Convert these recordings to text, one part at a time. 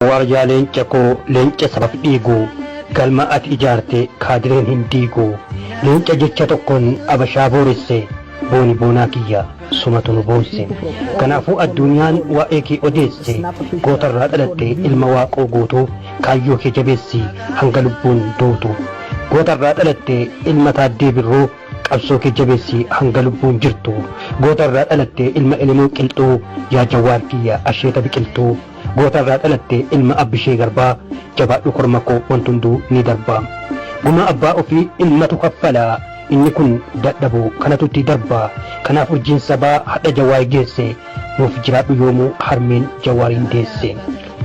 Warjaa leenca koo leenca sabaf dhiigu galma ati ijaarte kaadireen hin diigu leenca jecha tokkoon abashaa booresse booni boonaa kiyya sumatu nu boonse kanaafuu addunyaan waa'ee kee odeesse gootarraa dhalatte ilma waaqoo guutuu kaayyoo kee jabeessi hanga lubbuun duutu gootarraa dhalatte ilma taaddee birruu qabsoo kee jabeessi hanga lubbuun jirtu gootarraa dhalatte ilma Ilimoo Qilxuu yaa Jawaar kiyya asheeta biqiltuu gootarraa dhalatte ilma Abbishee Garbaa jabaadhu korma koo wantunduu ni darbaa guma abbaa ofii ilmatu kaffalaa inni kun dadhabu kanatutti darbaa kanaaf urjiin sabaa hadha Jawaar geesse nuuf jiraadhu yoomuu harmeen Jawaariin deesse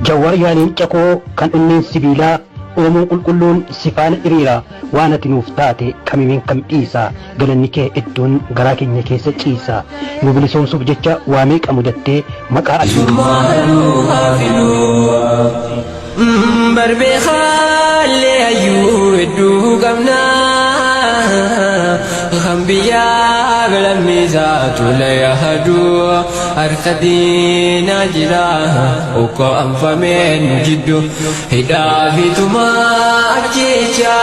Jawaar yaa leenca koo kan onneen sibiilaa Oromoon qulqulluun sifaana hiriira waan ati nuuf taate kamimeen kam dhiisa galanni kee iddoon garaa keenya keessa ciisa nu bilisoomsuuf jecha waa meeqa mudattee maqaa barbee khaalee ayyuu hedduu qabnaa kan biyyaa galammiisaa tula yaaduu harka diinaa jira okko anfamee nu jiddu hidhaa fi tumaa jecha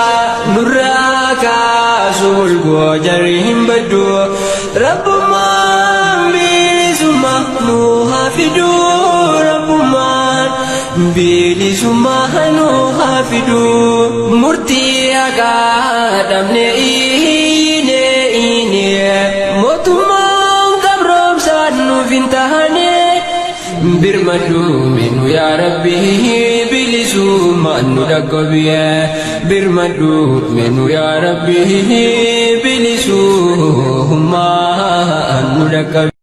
nurraa kaasuul goojarri hin baddu rabbummaan bilisummaa nu hafiduu rabbummaan bilisummaa nu hafiduu murtii haqaa dhabne mootummaan qabroomsaan nuuf hin tahane birmadhu minu yaa rabbi bilisummaan nu dhaqqabiye birmadhu minu yaa rabbi bilisummaan nu dhaqqabiye